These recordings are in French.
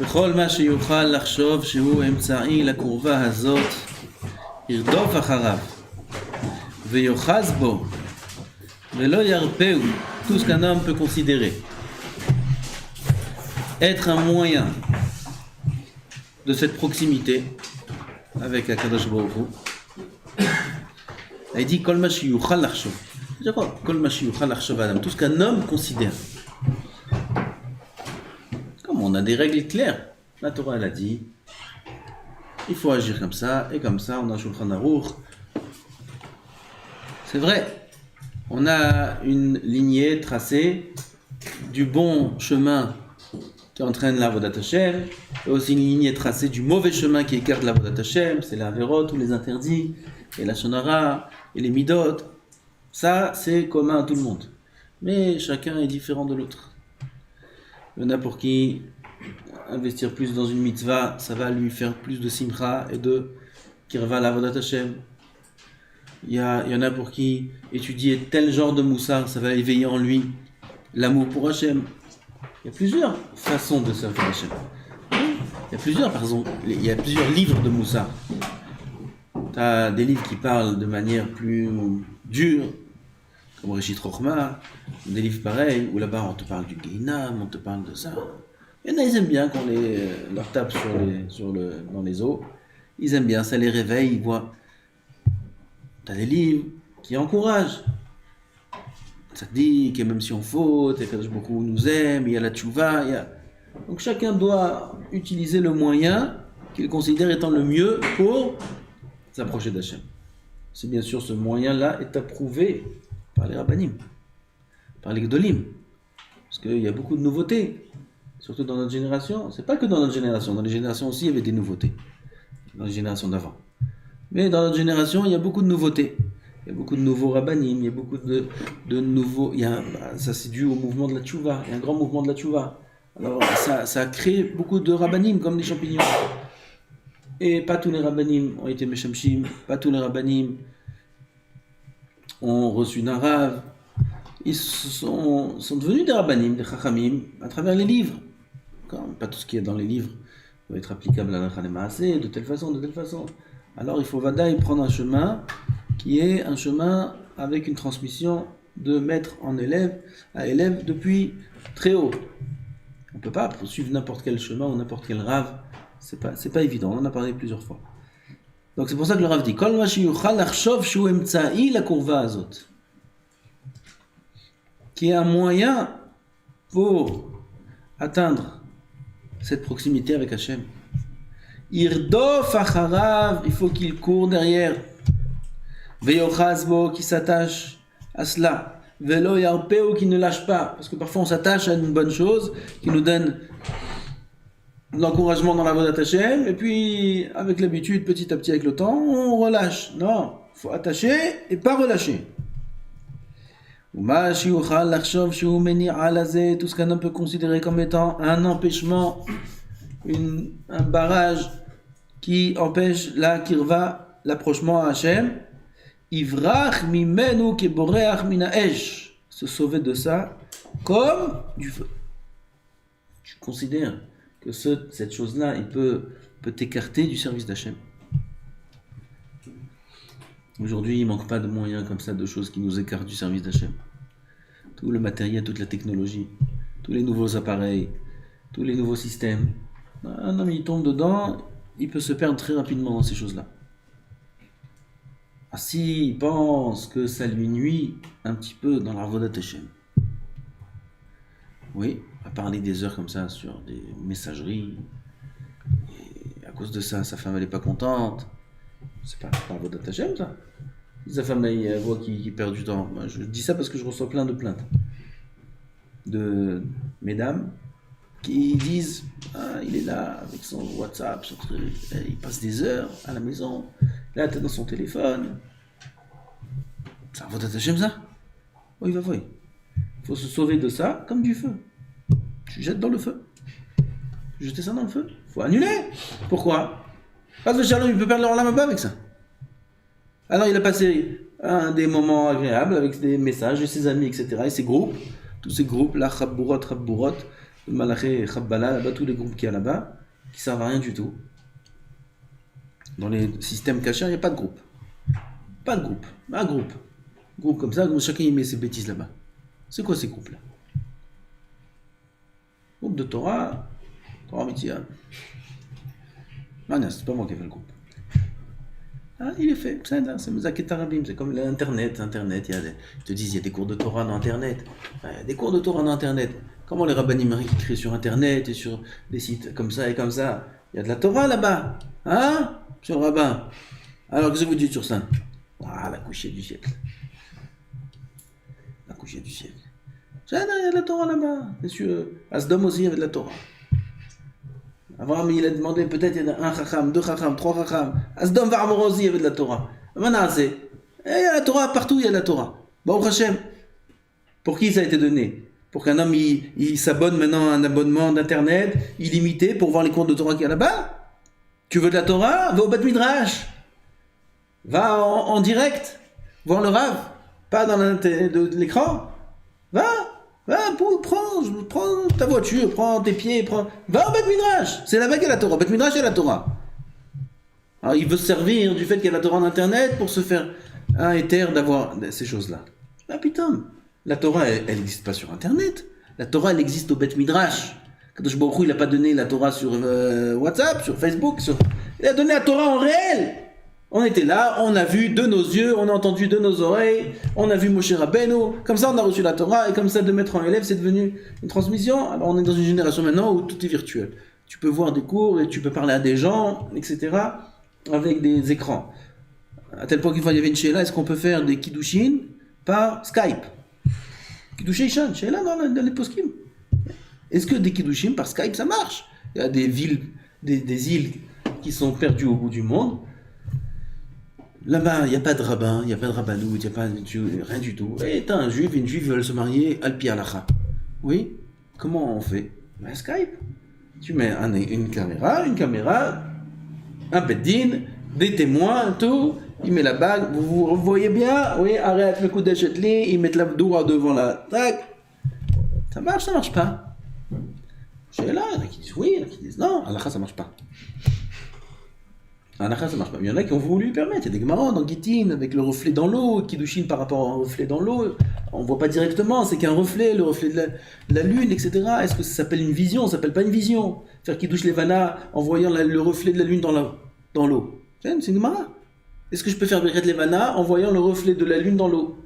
בכל מה שיוכל לחשוב שהוא אמצעי לקרבה הזאת, ירדוף אחריו, ויוחז בו, ולא ירפאו, tout ce qu'un homme peut considérer être un moyen de cette proximité avec Akadosh Baruch Hu. Il dit Kol ma sheyuchal lachshov. C'est quoi Kol ma sheyuchal lachshov adam, tout ce qu'un homme considère. Comme on a des règles claires, la Torah elle a dit il faut agir comme ça et comme ça, on a Shulchan Aruch. C'est vrai, on a une lignée tracée du bon chemin qui entraîne la Avodat Hashem, et aussi une lignée tracée du mauvais chemin qui écarte la Avodat Hashem, c'est la Averot, tous les interdits, et la Shonara, et les Midot. Ça, c'est commun à tout le monde. Mais chacun est différent de l'autre. Il y en a pour qui investir plus dans une mitzvah, ça va lui faire plus de simcha et de kirva la Avodat Hashem. Il y en a pour qui étudier tel genre de moussar, ça va éveiller en lui l'amour pour Hashem. Il y a plusieurs façons de servir Hashem. Il y a plusieurs, par exemple, il y a plusieurs livres de moussar. Tu as des livres qui parlent de manière plus dure, comme Reshit Chochma, des livres pareils, où là-bas on te parle du Gehinam, on te parle de ça. Il y en a, ils aiment bien qu'on leur tape dans les os. Ils aiment bien, ça les réveille, ils voient. Tu as des livres qui encouragent. Ça te dit que même si on faute, et que beaucoup nous aiment, il y a la tchouva, Donc chacun doit utiliser le moyen qu'il considère étant le mieux pour s'approcher d'Hachem. C'est bien sûr ce moyen-là est approuvé par les rabbanim, par les gdolim. Parce qu'il y a beaucoup de nouveautés, surtout dans notre génération. C'est pas que dans notre génération, dans les générations aussi il y avait des nouveautés, dans les générations d'avant. Mais dans notre génération, il y a beaucoup de nouveautés. Il y a beaucoup de nouveaux rabbanim, il y a beaucoup de nouveaux... ça c'est dû au mouvement de la tchouva, il y a un grand mouvement de la tchouva. Alors ça a créé beaucoup de rabbanim comme des champignons. Et pas tous les rabbanim ont été meshamshim, pas tous les rabbanim ont reçu d'un rav. Ils sont devenus des rabbanim, des chachamim, à travers les livres. Pas tout ce qui est dans les livres doit être applicable à la Maaseh, de telle façon, de telle façon. Alors il faut vadaï prendre un chemin qui est un chemin avec une transmission de maître en élève à élève depuis très haut. On ne peut pas suivre n'importe quel chemin ou n'importe quel rave, c'est pas évident, on en a parlé plusieurs fois. Donc c'est pour ça que le rave dit Kol ma sheyuchal lachshov shu emtsa'i lakurva azot, qui est un moyen pour atteindre cette proximité avec Hachem. Irdof acharav, il faut qu'il court derrière. Veyochazbo, qui s'attache à cela. Velo yarpeo, qui ne lâche pas. Parce que parfois on s'attache à une bonne chose qui nous donne de l'encouragement dans la voie d'Hachem, et puis avec l'habitude, petit à petit avec le temps, on relâche. Non, il faut attacher et pas relâcher. Tout ce qu'un homme peut considérer comme étant un empêchement, un barrage qui empêche la kirva, l'approchement à Hachem. Ivrach mimenu keboreach mina esh, se sauver de ça comme du feu. Tu considères que cette chose-là, il peut t'écarter du service d'Hachem. Aujourd'hui, il ne manque pas de moyens comme ça, de choses qui nous écartent du service d'Hachem. Tout le matériel, toute la technologie, tous les nouveaux appareils, tous les nouveaux systèmes. Un homme, il tombe dedans, il peut se perdre très rapidement dans ces choses-là. S'il pense que ça lui nuit un petit peu dans la Avodat Hashem. Oui, à parler des heures comme ça sur des messageries, et à cause de ça, sa femme elle n'est pas contente. C'est pas Avodat Hashem ça. Si sa femme elle voit qu'il perd du temps. Moi, je dis ça parce que je reçois plein de plaintes de mesdames qui disent il est là avec son WhatsApp, son truc, il passe des heures à la maison. Là, t'es dans son téléphone. Ça va t'attacher ça? Oui, va voir. Il faut se sauver de ça comme du feu. Tu jettes dans le feu. Jeter ça dans le feu. Il faut annuler. Pourquoi? Parce que Shalom, il peut perdre leur lame avec ça. Alors, il a passé des moments agréables avec des messages et ses amis, etc. Et ses groupes. Tous ces groupes, là, Rabbourot. le Malaché, Khabbala, là-bas, tous les groupes qu'il y a là-bas, qui servent à rien du tout. Dans les systèmes cachers, il n'y a pas de groupe. Pas de groupe. Un groupe. Groupe comme ça, chacun y met ses bêtises là-bas. C'est quoi ces groupes-là? Groupe de Torah, Torah Mitzvah. Non, c'est pas moi qui ai fait le groupe. Ah, il est fait, c'est Mezaket Arabim, c'est comme l'Internet. Internet, ils te disent il y a des cours de Torah dans Internet. Il y a des cours de Torah dans Internet. Comment les rabbinim écrivent sur Internet et sur des sites comme ça et comme ça? Il y a de la Torah là-bas. Hein, monsieur le rabbin? Alors, qu'est-ce que vous dites sur ça? Ah, la couchée du siècle. La couchée du siècle. Il y a de la Torah là-bas. Monsieur Asdom aussi, il y avait de la Torah. Abraham, il a demandé, peut-être il y en a un chacham, deux chacham, trois chacham. Asdom Varmor aussi, il y avait de la Torah. Maintenant, il y a la Torah, partout il y a de la Torah. Baruch Hashem. Pour qui ça a été donné? Pour qu'un homme, il s'abonne maintenant à un abonnement d'internet, illimité, pour voir les cours de Torah qu'il y a là-bas? Tu veux de la Torah? Va au Bet Midrash. Va en direct, voir le Rav. Pas dans l'écran. Va, prends ta voiture, prends tes pieds, va au Bet Midrash. C'est là-bas qu'il y a la Torah. Bet Midrash, il y a la Torah. Alors, il veut se servir du fait qu'il y a la Torah en Internet pour se faire un éther d'avoir ces choses-là. Ah putain, la Torah, elle n'existe pas sur Internet. La Torah, elle existe au Bet Midrash. Kadosh Baruch Hu, il n'a pas donné la Torah sur WhatsApp, sur Facebook. Il a donné la Torah en réel. On était là, on a vu de nos yeux, on a entendu de nos oreilles, on a vu Moshe Rabbeinu, comme ça on a reçu la Torah, et comme ça de maître en élève, c'est devenu une transmission. Alors on est dans une génération maintenant où tout est virtuel. Tu peux voir des cours et tu peux parler à des gens, etc., avec des écrans. À tel point qu'une fois il y avait une Sheila, est-ce qu'on peut faire des Kiddushin par Skype? Kiddushin, Sheila dans les poskim. Est-ce que des Kiddushin par Skype ça marche? Il y a des villes, des îles qui sont perdues au bout du monde. Là-bas, il n'y a pas de rabbin, il n'y a pas de rabbanout, il n'y a pas rien du tout. Et t'as un juif et une juive veulent se marier al pi halacha. Oui? Comment on fait? Ben, Skype. Tu mets une caméra, un beddin, des témoins, tout. Il met la bague, vous voyez bien? Oui, arrête le coup d'achetli, ils mettent la doura devant la tac. Ça marche pas. J'ai là, il y en a qui disent oui, il y en a qui disent non, halacha ça marche pas. Halacha ça marche pas. Il y en a qui ont voulu permettre. Il y a des Gemara dans Gittin avec le reflet dans l'eau, Kiddushin par rapport au reflet dans l'eau. On voit pas directement, c'est qu'un reflet, le reflet de la lune, etc. Est-ce que ça s'appelle une vision? Ça s'appelle pas une vision. Faire Kiddush Levana en voyant le reflet de la lune dans l'eau. C'est une Gemara. Est-ce que je peux faire Birkat Levana en voyant le reflet de la lune dans l'eau?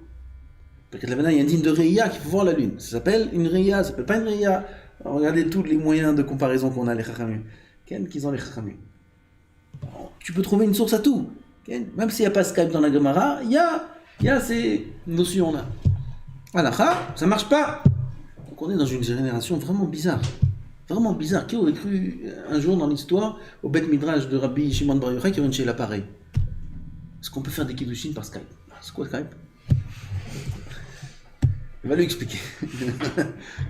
Birkat Levana, il y a un digne de Reya qu'il faut voir la lune. Ça s'appelle une Reya, ça s'appelle pas une Reya. Regardez tous les moyens de comparaison qu'on a, les Chachamim. Qu'ils ont les Chachamim. Tu peux trouver une source à tout. Même s'il n'y a pas Skype dans la Gemara, il y a ces notions-là. Halakha, ça marche pas. Donc on est dans une génération vraiment bizarre. Vraiment bizarre. Qui aurait cru un jour dans l'histoire au Bet Midrash de Rabbi Shimon Bar Yochai qu'il y aurait une chez l'appareil? Est-ce qu'on peut faire des Kiddushin par Skype? C'est quoi Skype? Il va lui expliquer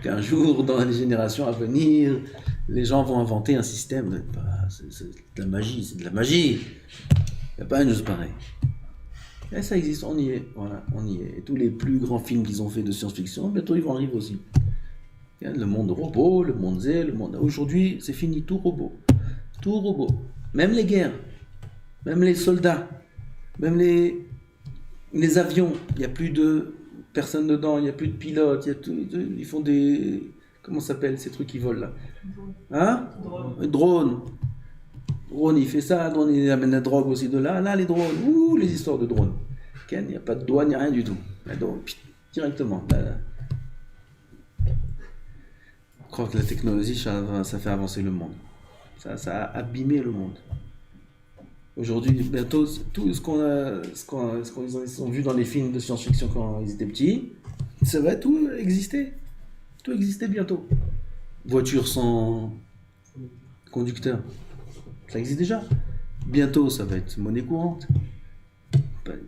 qu'un jour, dans les générations à venir, les gens vont inventer un système. C'est de la magie, c'est de la magie. Il n'y a pas une chose pareille. Et ça existe, on y est. Voilà, on y est. Et tous les plus grands films qu'ils ont fait de science-fiction, bientôt ils vont arriver aussi. Le monde robot, le monde zé, le monde... Aujourd'hui, c'est fini, tout robot. Tout robot. Même les guerres, même les soldats, même les avions, il n'y a plus de personnes dedans, il n'y a plus de pilotes, ils font des... Comment ça s'appelle ces trucs qui volent là? Hein? Drone. Drone, il fait ça, drone, il amène la drogue aussi de là. Là, les drones, les histoires de drones. Il n'y a pas de douane, il n'y a rien du tout. La drone, directement. Là. Je crois que la technologie, ça fait avancer le monde. Ça a abîmé le monde. Aujourd'hui, bientôt, tout ce qu'ils ont vu dans les films de science-fiction quand ils étaient petits, ça va tout exister. Tout exister bientôt. Voiture sans conducteur, ça existe déjà. Bientôt, ça va être monnaie courante.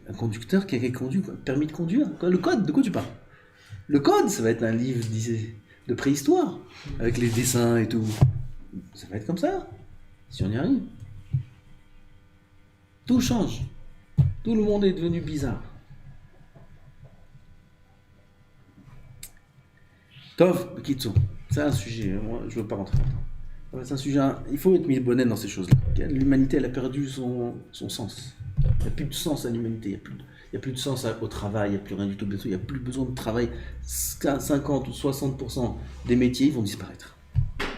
Un conducteur qui conduit, quoi. Permis de conduire. Le code, de quoi tu parles? Le code, ça va être un livre de préhistoire, avec les dessins et tout. Ça va être comme ça, si on y arrive. Tout change. Tout le monde est devenu bizarre. Tov, Bekitso. C'est un sujet, moi je veux pas rentrer là-dedans. C'est un sujet, il faut être mis le bonnet dans ces choses-là. L'humanité, elle a perdu son sens. Il n'y a plus de sens à l'humanité, il n'y a plus de sens au travail, il n'y a plus rien du tout. Il n'y a plus besoin de travail. 50 ou 60% des métiers vont disparaître.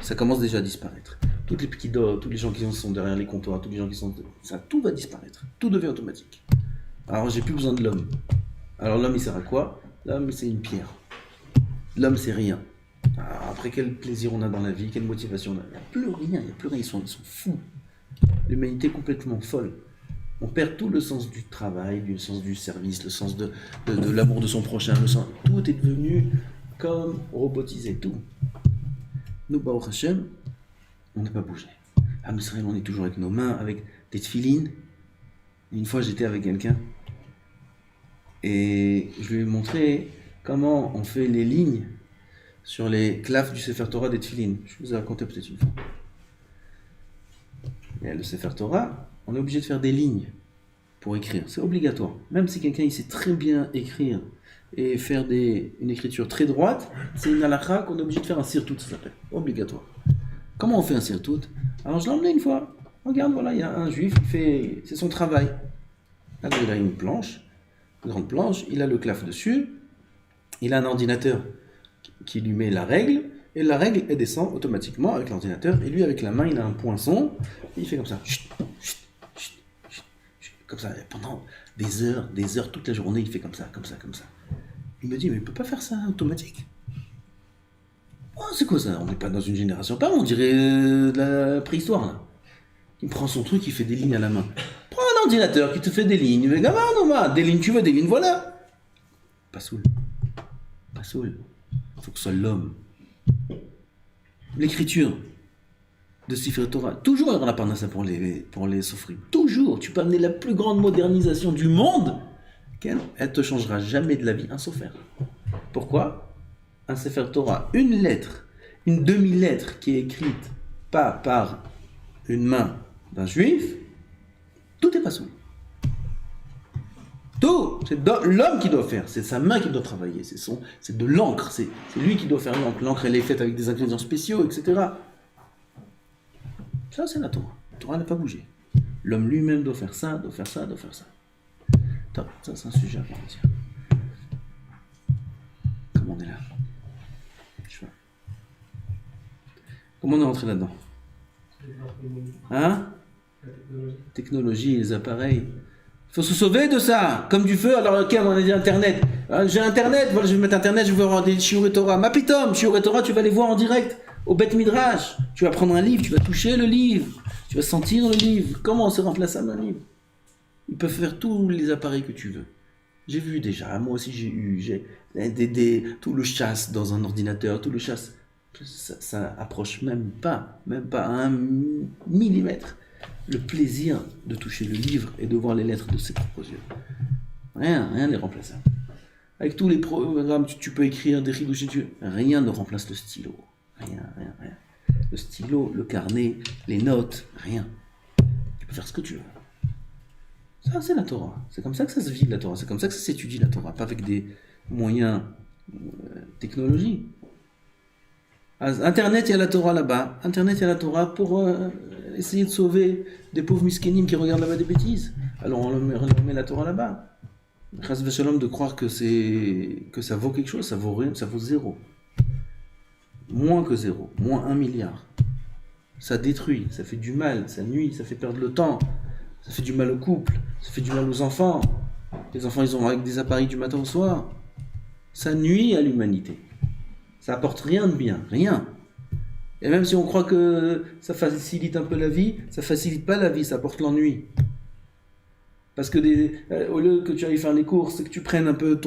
Ça commence déjà à disparaître. Toutes les petits dos, tous les gens qui sont derrière les comptoirs, tous les gens qui sont... Ça, tout va disparaître. Tout devient automatique. Alors j'ai plus besoin de l'homme. Alors l'homme, il sert à quoi? L'homme, c'est une pierre. L'homme, c'est rien. Alors, après, quel plaisir on a dans la vie, quelle motivation on a. Il n'y a plus rien, il n'y a plus rien. Ils sont fous. L'humanité est complètement folle. On perd tout le sens du travail, le sens du service, le sens de l'amour de son prochain. Tout est devenu comme robotisé, tout. Nous, Baruch Hashem, on n'a pas bougé. À Israël, on est toujours avec nos mains, avec des tefilines. Une fois, j'étais avec quelqu'un et je lui ai montré comment on fait les lignes sur les claves du Sefer Torah des tefilines. Je vous ai raconté peut-être une fois. Et le Sefer Torah, on est obligé de faire des lignes pour écrire. C'est obligatoire. Même si quelqu'un il sait très bien écrire et faire une écriture très droite, c'est une halakha qu'on est obligé de faire un sirtout, ça s'appelle. Obligatoire. Comment on fait un sirtout? Alors je l'ai emmené une fois. Regarde, voilà, il y a un juif, c'est son travail. Là, il a une planche, une grande planche, il a le claf dessus, il a un ordinateur qui lui met la règle, et la règle, elle descend automatiquement avec l'ordinateur, et lui, avec la main, il a un poinçon, et il fait comme ça. Comme ça, et pendant des heures, toute la journée, il fait comme ça. Il me dit, mais il ne peut pas faire ça automatique. Oh, c'est quoi ça? On n'est pas dans une génération par, on dirait de la préhistoire, là. Il prend son truc, il fait des lignes à la main. Prends un ordinateur qui te fait des lignes. Mais gamin, non, des lignes, tu veux des lignes, voilà. Pas saoul. Il faut que ce soit l'homme. L'écriture de Sefer Torah, toujours il y en a pas ça pour les sofrim. Toujours. Tu peux amener la plus grande modernisation du monde. Elle te changera jamais de la vie un sofer. Pourquoi? Un Sefer Torah, une lettre, une demi-lettre qui est écrite pas par une main d'un juif, tout est pas sous. Tout, c'est l'homme qui doit faire, c'est sa main qui doit travailler, c'est de l'encre, c'est lui qui doit faire l'encre. L'encre elle est faite avec des ingrédients spéciaux, etc. Ça c'est la Torah. La Torah n'a pas bougé. L'homme lui-même doit faire ça, doit faire ça. Top, ça c'est un sujet à part entière. Comment on est là? Comment on est rentré là-dedans? Hein? Technologie, les appareils. Il faut se sauver de ça, comme du feu. Alors, ok, on a dit Internet. J'ai Internet, voilà, je vais mettre Internet, je vais voir des Shiurei Torah. Ma pitom, Shiurei Torah, tu vas les voir en direct au Bet Midrash. Tu vas prendre un livre, tu vas toucher le livre, tu vas sentir le livre. Comment c'est remplaçable un livre? Ils peuvent faire tous les appareils que tu veux. J'ai vu déjà, moi aussi j'ai tout le chasse dans un ordinateur, tout le chasse. Ça approche même pas à 1 millimètre le plaisir de toucher le livre et de voir les lettres de ses propres yeux. Rien n'est remplaçable. Avec tous les programmes, tu peux écrire des ridouches, rien ne remplace le stylo. Rien. Le stylo, le carnet, les notes, rien. Tu peux faire ce que tu veux. Ça, c'est la Torah. C'est comme ça que ça se vit, la Torah. C'est comme ça que ça s'étudie, la Torah. Pas avec des moyens technologiques. Internet, il y a la Torah là-bas. Internet, il y a la Torah pour essayer de sauver des pauvres miskénim qui regardent là-bas des bêtises. Alors on met la Torah là-bas. Chas v'shalom de croire que ça vaut quelque chose, ça vaut rien, ça vaut zéro. Moins que zéro, moins 1 milliard. Ça détruit, ça fait du mal, ça nuit, ça fait perdre le temps, ça fait du mal au couple, ça fait du mal aux enfants. Les enfants, ils ont avec des appareils du matin au soir. Ça nuit à l'humanité. Ça apporte rien de bien, rien. Et même si on croit que ça facilite un peu la vie, ça facilite pas la vie, ça apporte l'ennui. Parce que au lieu que tu ailles faire les courses, et que tu prennes un peu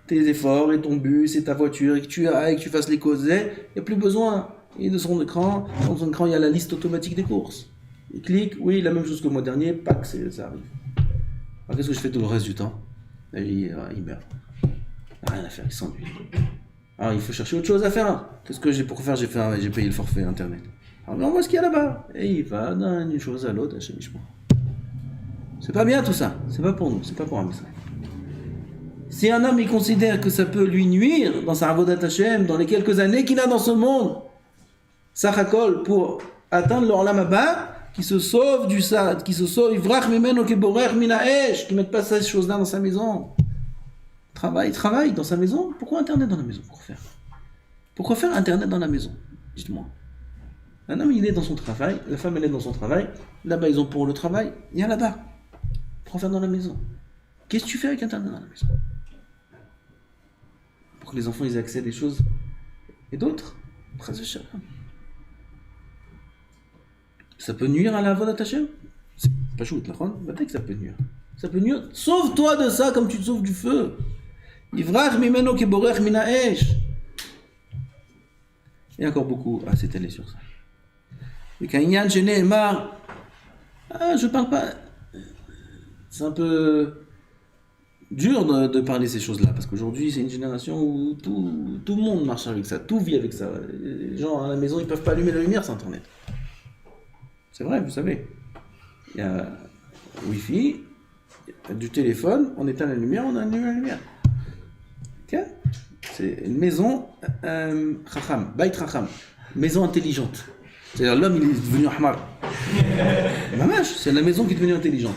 tes efforts et ton bus et ta voiture et que tu ailles, que tu fasses les causets, il n'y a plus besoin. Et de son écran, dans son écran, il y a la liste automatique des courses. Il clique, oui, la même chose que le mois dernier, pack, ça arrive. Alors qu'est-ce que je fais tout le reste du temps? Il meurt. Il n'a rien à faire, il s'ennuie. Alors il faut chercher autre chose à faire. Qu'est-ce que j'ai pour faire? J'ai payé le forfait internet. Alors mais on voit ce qu'il y a là-bas. Et il va d'une chose à l'autre, c'est pas bien tout ça. C'est pas pour nous, c'est pas pour un message. Si un homme il considère que ça peut lui nuire dans sa avodat Hashem, dans les quelques années qu'il a dans ce monde, Sachakol, pour atteindre l'Olam Haba, qui se sauve du sad, qui se sauve, Ivrach Mimeno Keborech Minaesh, qui ne mette pas ces choses-là dans sa maison. Travaille dans sa maison. Pourquoi Internet dans la maison? Pourquoi faire Internet dans la maison? Dites-moi. Un homme, il est dans son travail, la femme, elle est dans son travail. Là-bas, ils ont pour le travail, il y a là-bas. Pourquoi faire dans la maison? Qu'est-ce que tu fais avec Internet dans la maison? Pour que les enfants, ils aient accès à des choses et d'autres. Ça peut nuire à la voix d'Hachem? C'est pas chouette, la chon. Bah, que ça peut nuire. Ça peut nuire. Sauve-toi de ça comme tu te sauves du feu. Ivrach mimeno keborech minaesh. Il y a encore beaucoup à s'étaler sur ça. Et quand Inyan Shené Emar, je parle pas. C'est un peu dur de parler ces choses-là, parce qu'aujourd'hui, c'est une génération où tout le monde marche avec ça, tout vit avec ça. Les gens à la maison, ils peuvent pas allumer la lumière sans Internet. C'est vrai, vous savez. Il y a Wi-Fi, il y a du téléphone, on éteint la lumière, on allume la lumière. Ok? C'est une maison Chacham, Bait Chacham, maison intelligente. C'est-à-dire l'homme, il est devenu Ahmar. Mamash, c'est la maison qui est devenue intelligente.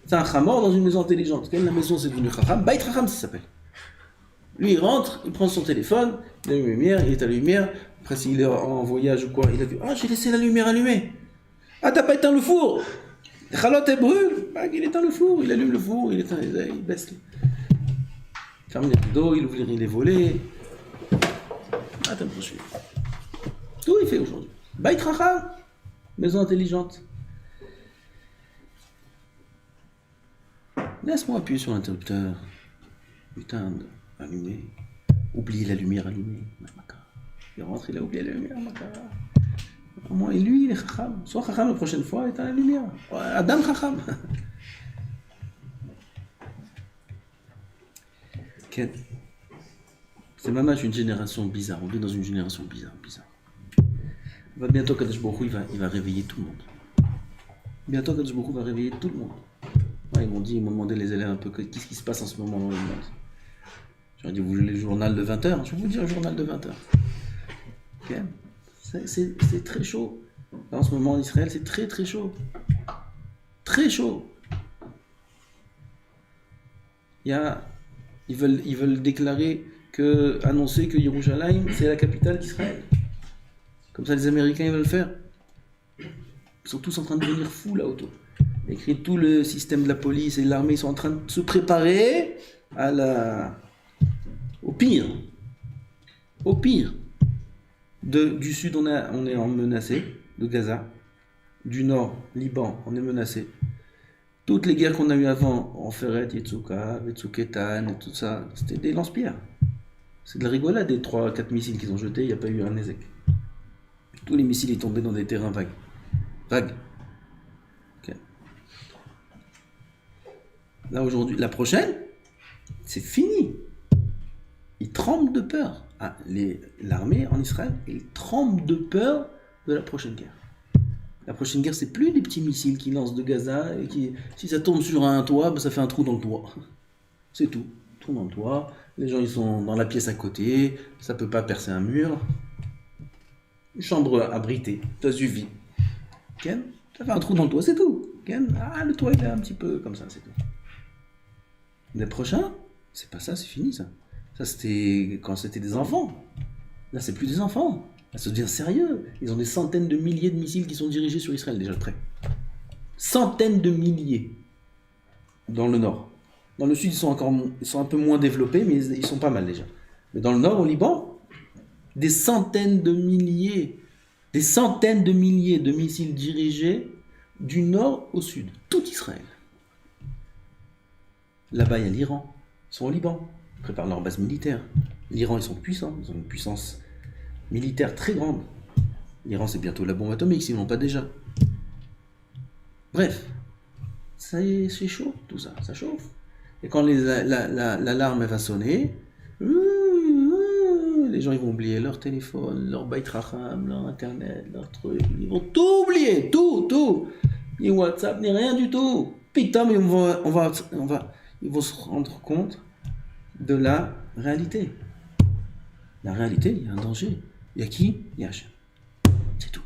C'est un Chamor dans une maison intelligente. La maison, c'est devenu Chacham, Bait Chacham, ça s'appelle. Lui, il rentre, il prend son téléphone, il allume la lumière, il est à la lumière. Après, s'il est en voyage ou quoi, il a vu, j'ai laissé la lumière allumée. T'as pas éteint le four. Les chalotes, elles brûlent. Il éteint le four, il allume le four, il baisse les... ferme les rideaux, il ouvre les volets. Tout il fait aujourd'hui. Bait Chacham, maison intelligente. Laisse-moi appuyer sur l'interrupteur. Putain, allumer. Oublier la lumière allumée. Il rentre, il a oublié la lumière. Au moins, et lui, il est Chacham. Soit Chacham la prochaine fois, éteint la lumière. Adam Chacham. C'est vraiment une génération bizarre. On vit dans une génération bizarre. Bientôt, Kadosh Baruch Hu, il va réveiller tout le monde. Bientôt, Kadosh Baruch Hu va réveiller tout le monde. Ouais, ils m'ont demandé les élèves un peu qu'est-ce qui se passe en ce moment dans le monde. J'aurais dit, vous voulez le journal de 20h? Je vais vous dire le journal de 20h. Okay. C'est très chaud. Là, en ce moment en Israël, c'est très très chaud. Très chaud. Ils veulent déclarer annoncer que Yerushalayim, c'est la capitale d'Israël. Comme ça, les Américains, ils veulent le faire. Ils sont tous en train de devenir fous là autour. Écrit tout le système de la police et de l'armée, ils sont en train de se préparer au pire. Au pire. Du sud, on est menacé, de Gaza. Du nord, Liban, on est menacé. Toutes les guerres qu'on a eues avant, en Feret, Yetsuka, Vetsuketan et tout ça, c'était des lance-pierres. C'est de la rigolade, des 3-4 missiles qu'ils ont jetés, il n'y a pas eu un ézec. Tous les missiles sont tombés dans des terrains vagues. Okay. Là aujourd'hui, la prochaine, c'est fini. Ils tremblent de peur. L'armée en Israël, ils tremblent de peur de la prochaine guerre. La prochaine guerre, c'est plus des petits missiles qui lancent de Gaza et si ça tombe sur un toit, ça fait un trou dans le toit. C'est tout. Trou dans le toit. Les gens, ils sont dans la pièce à côté. Ça peut pas percer un mur. Une chambre abritée. Ça suffit. Ken, ça fait un trou dans le toit, c'est tout. Ken, le toit, il est un petit peu comme ça, c'est tout. Les prochains, c'est pas ça, c'est fini ça. Ça, c'était quand c'était des enfants. Là, c'est plus des enfants. Là, ça devient sérieux. Ils ont des centaines de milliers de missiles qui sont dirigés sur Israël, déjà prêts. Centaines de milliers. Dans le nord. Dans le sud, ils sont un peu moins développés, mais ils sont pas mal déjà. Mais dans le nord, au Liban, des centaines de milliers de missiles dirigés du nord au sud. Tout Israël. Là-bas, il y a l'Iran. Ils sont au Liban. Ils préparent leur base militaire. L'Iran, ils sont puissants. Ils ont une puissance militaire très grande. L'Iran, c'est bientôt la bombe atomique, s'ils n'ont pas déjà. Bref. C'est chaud, tout ça. Ça chauffe. Et quand l'alarme va sonner, les gens ils vont oublier leur téléphone, leur Bait Chacham, leur internet, leur truc. Ils vont tout oublier, tout. Ni WhatsApp, ni rien du tout. Putain, mais ils vont se rendre compte de la réalité. La réalité, il y a un danger. Il y a qui? Il y a Hachem. C'est tout.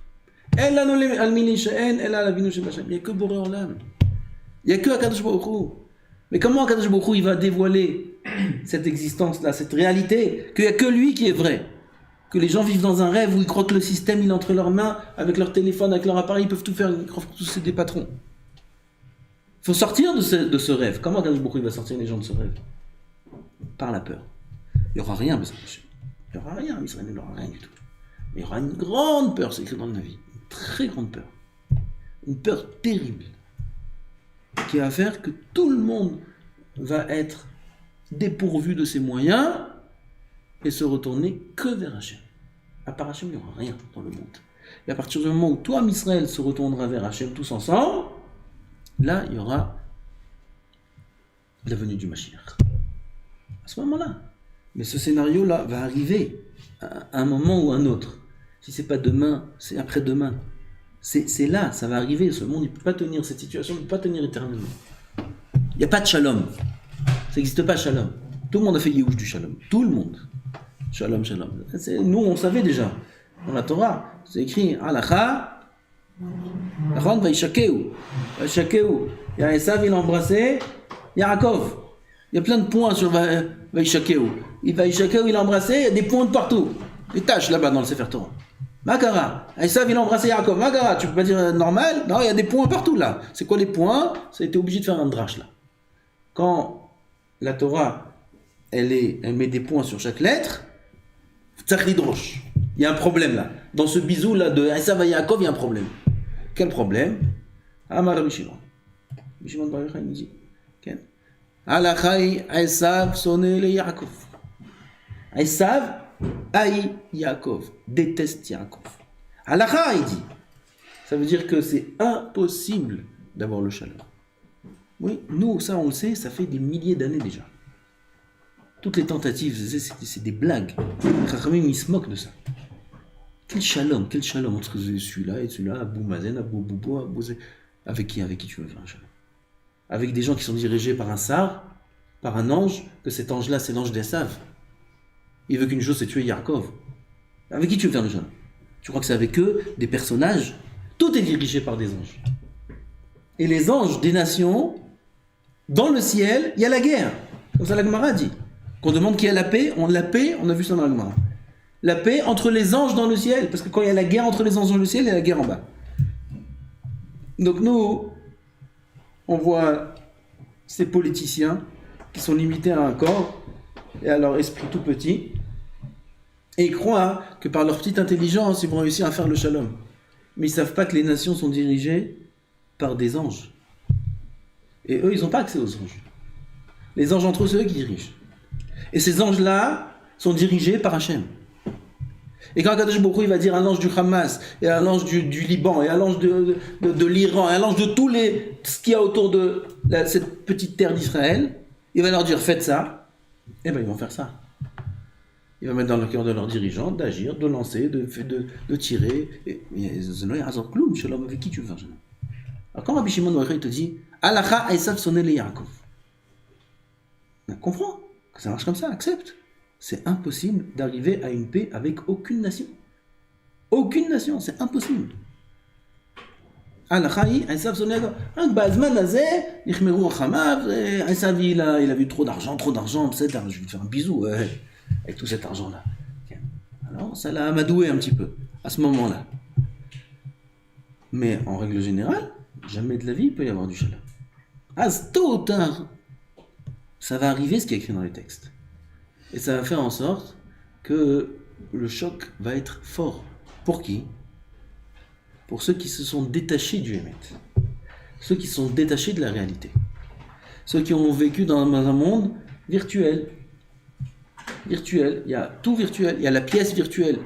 Il n'y a que Boré Olam. Il n'y a que Akadosh Baruch Hu. Mais comment Akadosh Baruch Hu il va dévoiler cette existence-là, cette réalité, qu'il n'y a que lui qui est vrai? Que les gens vivent dans un rêve où ils croient que le système il est entre leurs mains, avec leur téléphone, avec leur appareil, ils peuvent tout faire, ils croient que tous c'est des patrons. Il faut sortir de ce rêve. Comment Akadosh Baruch Hu il va sortir les gens de ce rêve? Par la peur. Il n'y aura rien, mais il n'y aura rien, Israël, il n'y aura rien du tout. Mais il y aura une grande peur, c'est écrit dans le Navi. Une très grande peur. Une peur terrible. Qui va faire que tout le monde va être dépourvu de ses moyens et se retourner que vers Hachem. À part Hachem, il n'y aura rien dans le monde. Et à partir du moment où toi, Israël, se retournera vers Hachem tous ensemble, là, il y aura la venue du Mashiach. À ce moment-là. Mais ce scénario-là va arriver à un moment ou à un autre. Si c'est pas demain, c'est après-demain. C'est là, ça va arriver. Ce monde, il ne peut pas tenir cette situation, il ne peut pas tenir éternellement. Il n'y a pas de shalom. Ça n'existe pas, shalom. Tout le monde a fait Yehush du shalom. Tout le monde. Shalom, shalom. Nous, on savait déjà. Dans la Torah, c'est écrit Halacha, Vaishakeu. Il y a Esav, il a embrassé Yaakov. Il y a plein de points sur Vaishakeu. Vaishakeu, il a embrassé, il y a des points de partout. Des taches là-bas dans le Sefer Torah. Makara, Esav, il a embrassé Yaakov. Makara, tu peux pas dire normal? Non, il y a des points partout là. C'est quoi les points? Ça a été obligé de faire un drache là. Quand la Torah, elle met des points sur chaque lettre, tzach lidrosh. Il y a un problème là. Dans ce bisou là de Esav à Yaakov, il y a un problème. Quel problème? Amar Rabbi Shimon. Rabbi Shimon Bar Yochai nous dit, Alachai Esav sonné le Yaakov. Esav haït Yaakov, déteste Yaakov. Alacha, il dit. Ça veut dire que c'est impossible d'avoir le shalom. Oui, nous, ça on le sait, ça fait des milliers d'années déjà. Toutes les tentatives, c'est des blagues. Les Chachamim, ils se moquent de ça. Quel shalom entre celui-là et celui-là, Abou Mazen, Abou Boubou, Abou Zé. Avec qui tu veux faire un shalom? Avec des gens qui sont dirigés par un sar, par un ange, que cet ange-là, c'est l'ange d'Esav. Il veut qu'une chose, c'est tuer Yaakov. Avec qui tu veux faire le shalom? Tu crois que c'est avec eux, des personnages? Tout est dirigé par des anges. Et les anges des nations, dans le ciel, il y a la guerre. Comme ça la Gemara dit. Qu'on demande qui a la paix, on a vu ça dans la Gemara. La paix entre les anges dans le ciel. Parce que quand il y a la guerre entre les anges dans le ciel, il y a la guerre en bas. Donc nous, on voit ces politiciens qui sont limités à un corps et à leur esprit tout petit. Et ils croient que par leur petite intelligence, ils vont réussir à faire le shalom. Mais ils ne savent pas que les nations sont dirigées par des anges. Et eux, ils n'ont pas accès aux anges. Les anges entre eux, c'est eux qui dirigent. Et ces anges-là sont dirigés par Hachem. Et quand Akadosh Baruch Hu, il va dire à l'ange du Hamas, et à l'ange du Liban, et à l'ange de l'Iran, et à l'ange de tous ce qu'il y a autour de cette petite terre d'Israël, il va leur dire, faites ça, et bien ils vont faire ça. Il va mettre dans le cœur de leurs dirigeants d'agir, de lancer, de tirer. Et avec qui tu veux faire shalom? Alors quand Rabbi Shimon te dit Alacha Esav sonné le Yaakov, comprends que ça marche comme ça, accepte. C'est impossible d'arriver à une paix avec aucune nation. Aucune nation, c'est impossible. Alacha Esav sonné le Yaakov. Bazman azé, nichmeru achamav, Esav il a vu trop d'argent, peut-être, je vais te faire un bisou. Avec tout cet argent-là. Alors, ça l'a amadoué un petit peu, à ce moment-là. Mais en règle générale, jamais de la vie il peut y avoir du shalom. Tôt ou tard, ça va arriver ce qui est écrit dans les textes. Et ça va faire en sorte que le choc va être fort. Pour qui? Pour ceux qui se sont détachés du Hémet. Ceux qui sont détachés de la réalité. Ceux qui ont vécu dans un monde virtuel. Il y a tout virtuel, il y a la pièce virtuelle.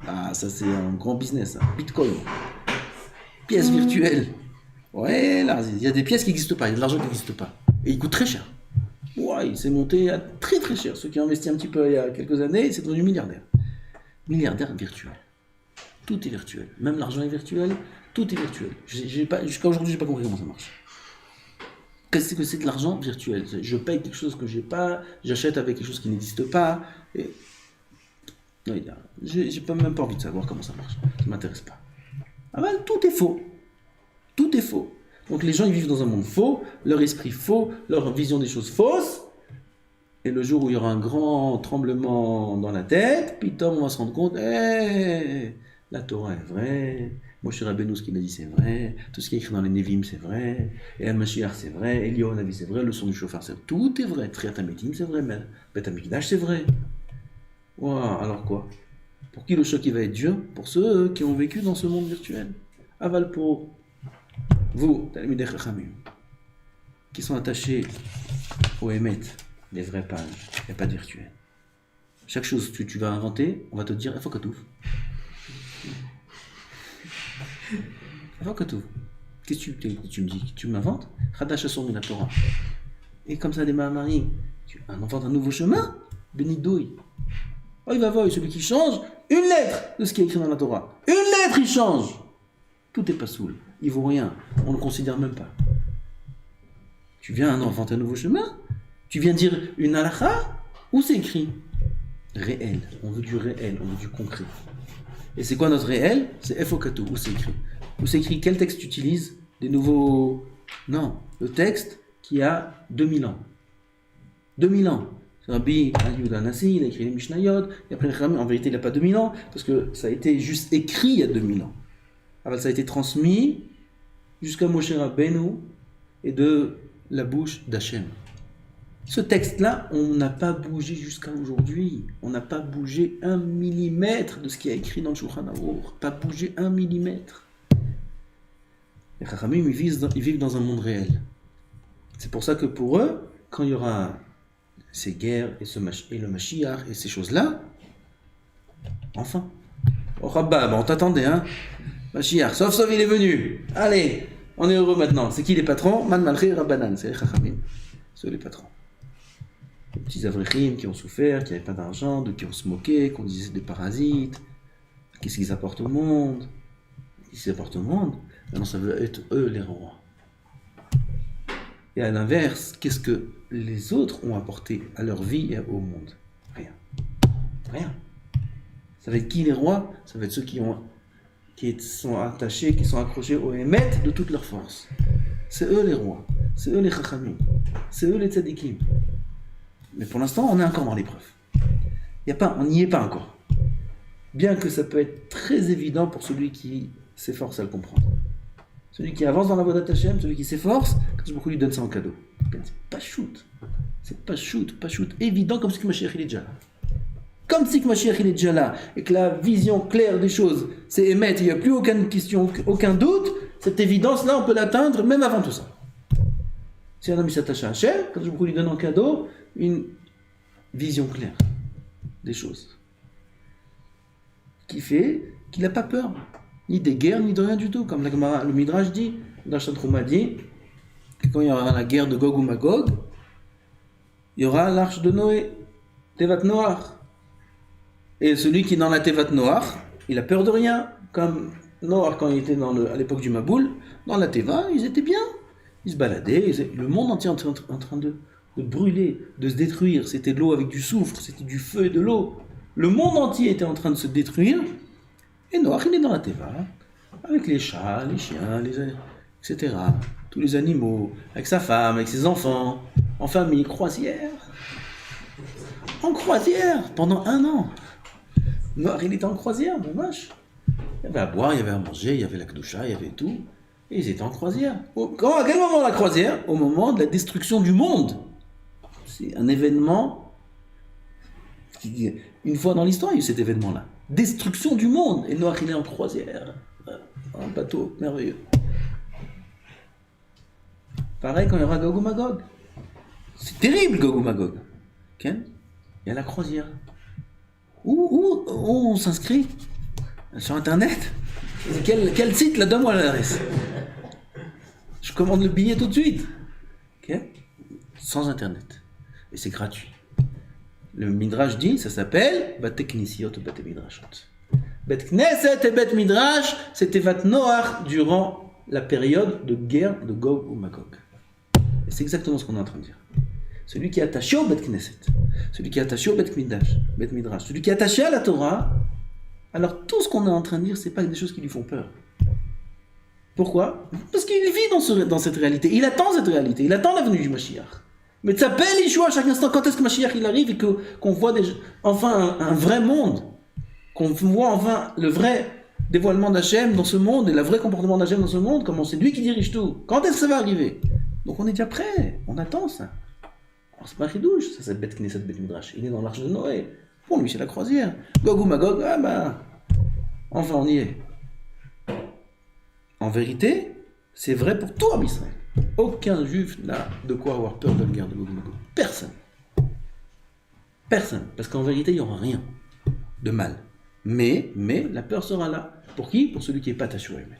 Ah, ça c'est un grand business, ça. Bitcoin. Pièce virtuelle. Ouais, là, il y a des pièces qui n'existent pas, il y a de l'argent qui n'existe pas. Et il coûte très cher. Ouais, il s'est monté à très très cher. Ceux qui ont investi un petit peu il y a quelques années, c'est devenu milliardaire. Milliardaire virtuel. Tout est virtuel. Même l'argent est virtuel, tout est virtuel. Jusqu'à aujourd'hui, je n'ai pas compris comment ça marche. Qu'est-ce que c'est de l'argent virtuel? Je paye quelque chose que j'ai pas, j'achète avec quelque chose qui n'existe pas. Et... Non, j'ai pas, même pas envie de savoir comment ça marche. Ça m'intéresse pas. Ah ben, tout est faux. Tout est faux. Donc les gens, ils vivent dans un monde faux, leur esprit faux, leur vision des choses fausses. Et le jour où il y aura un grand tremblement dans la tête, puis on va se rendre compte, la Torah est vraie, Moshe Rabbeinu, ce qu'il a dit, c'est vrai, tout ce qui est écrit dans les Nevi'im, c'est vrai, et Al-Mashiach, c'est vrai, Eliyahu Navi, c'est vrai, le son du chauffard, c'est vrai, tout est vrai, Triat HaMetim, c'est vrai, Bet HaMikdash, c'est vrai. Wow, alors quoi? Pour qui le choc il va être dur? Pour ceux qui ont vécu dans ce monde virtuel. Aval pour vous, Talmidei Chachamim, qui sont attachés au Emet, les vraies pages, il n'y a pas de virtuel. Chaque chose que tu vas inventer, on va te dire, il faut que tu Qu'est-ce que tu me dis? Tu m'inventes? Chadash Asur min Torah. Et comme ça, des Mahamari, tu inventes un nouveau chemin? Benidouille. Oh, il va voir, celui qui change une lettre de ce qui est écrit dans la Torah. Une lettre, il change. Tout est pas soul. Il vaut rien. On ne le considère même pas. Tu viens inventer un nouveau chemin? Tu viens dire une halakha? Où c'est écrit? Réel. On veut du réel, on veut du concret. Et c'est quoi notre réel? C'est Efokatu. Où c'est écrit? Où c'est écrit? Quel texte tu utilises? Des nouveaux... Non. Le texte qui a 2000 ans. 2000 ans. Rabbi Yehuda Hanassi, il a écrit les Mishnayot, et après en vérité il n'a pas 2000 ans, parce que ça a été juste écrit il y a 2000 ans. Alors ça a été transmis jusqu'à Moshe Rabbeinu et de la bouche d'Hachem. Ce texte-là, on n'a pas bougé jusqu'à aujourd'hui. On n'a pas bougé 1 millimètre de ce qui est écrit dans le Shulchan Aruch. Pas bougé 1 millimètre. Les Chachamim, ils vivent dans un monde réel. C'est pour ça que pour eux, quand il y aura ces guerres et le Mashiach et ces choses-là, enfin. Oh Rabba, on t'attendait, hein. Mashiach, sauf il est venu. Allez, on est heureux maintenant. C'est qui les patrons? Man Malchi Rabbanan, c'est les Chachamim. C'est les patrons. Les petits avrichim qui ont souffert, qui n'avaient pas d'argent, qui ont se moqué, qu'on disait c'est des parasites. Qu'est-ce qu'ils apportent au monde? Qu'est-ce qu'ils apportent au monde? Maintenant, ça veut être eux les rois. Et à l'inverse, qu'est-ce que les autres ont apporté à leur vie et au monde? Rien. Rien. Ça va être qui les rois? Ça va être ceux qui sont attachés, qui sont accrochés au Emet de toute leur force. C'est eux les rois. C'est eux les Chachamim. C'est eux les Tzadikim. Mais pour l'instant, on est encore dans l'épreuve. On n'y est pas encore. Bien que ça peut être très évident pour celui qui s'efforce à le comprendre. Celui qui avance dans la voie d'Hachem, celui qui s'efforce, quand beaucoup lui donne ça en cadeau. C'est pas shoot. C'est pas shoot. Évident comme si que Mashiach il est déjà là. Comme si que Mashiach il est déjà là. Et que la vision claire des choses, c'est émettre, il n'y a plus aucune question, aucun doute. Cette évidence-là, on peut l'atteindre même avant tout ça. Si un homme s'attache à Hachem, quand beaucoup lui donne en cadeau une vision claire des choses. Qui fait qu'il n'a pas peur. Ni des guerres, ni de rien du tout. Comme le Midrash dit, dans Chatrouma dit, que quand il y aura la guerre de Gog ou Magog, il y aura l'arche de Noé, Tevat Noach. Et celui qui est dans la Tevat Noach, il a peur de rien. Comme Noach, quand il était à l'époque du Maboul, dans la Teva, ils étaient bien. Ils se baladaient, le monde entier en train de brûler, de se détruire. C'était de l'eau avec du soufre, c'était du feu et de l'eau. Le monde entier était en train de se détruire. Et Noach, il est dans la Teva, avec les chats, les chiens, etc. Tous les animaux, avec sa femme, avec ses enfants, en famille, croisière. En croisière, pendant 1 an. Noach, il était en croisière, mon vache. Il y avait à boire, il y avait à manger, il y avait la Kedusha, il y avait tout. Et ils étaient en croisière. À quel moment la croisière? Au moment de la destruction du monde. C'est un événement, une fois dans l'histoire, il y a eu cet événement-là. Destruction du monde. Et Noach, il est en croisière. Un bateau merveilleux. Pareil quand il y aura Gog ou Magog. C'est terrible, Gog ou Magog. Okay? Il y a la croisière. Où on s'inscrit? Sur Internet? Quel site? La donne-moi l'adresse. Je commande le billet tout de suite. Okay? Sans Internet. Et c'est gratuit. Le Midrash dit, ça s'appelle Bate Knisiot ou Bate Midrashot. Bet Knesset et Bet Midrash, c'était Vat Noach durant la période de guerre de Gog ou Magog. Et c'est exactement ce qu'on est en train de dire. Celui qui est attaché au Bet Knesset, celui qui est attaché au Bet Midrash, celui qui est attaché à la Torah, alors tout ce qu'on est en train de dire, c'est pas des choses qui lui font peur. Pourquoi? Parce qu'il vit dans cette réalité. Il attend cette réalité. Il attend la venue du Mashiach. Mais t'appelles Yeshua à chaque instant. Quand est-ce que Mashiach il arrive et qu'on voit enfin un vrai monde, qu'on voit enfin le vrai dévoilement d'Hachem dans ce monde et le vrai comportement d'Hachem dans ce monde, comment c'est lui qui dirige tout. Quand est-ce que ça va arriver? Donc on est déjà prêt. On attend ça. Alors c'est pas Chidouche, ça c'est Bet Knesset, Bet Midrash. Il est dans l'arche de Noé. Pour lui c'est la croisière. Gog ou Magog, enfin on y est. En vérité, c'est vrai pour tout Am Israël. Aucun juif n'a de quoi avoir peur de la guerre de Gog et Magog. Personne. Personne. Parce qu'en vérité, il n'y aura rien de mal. Mais la peur sera là. Pour qui? Pour celui qui n'est pas attaché au Emet.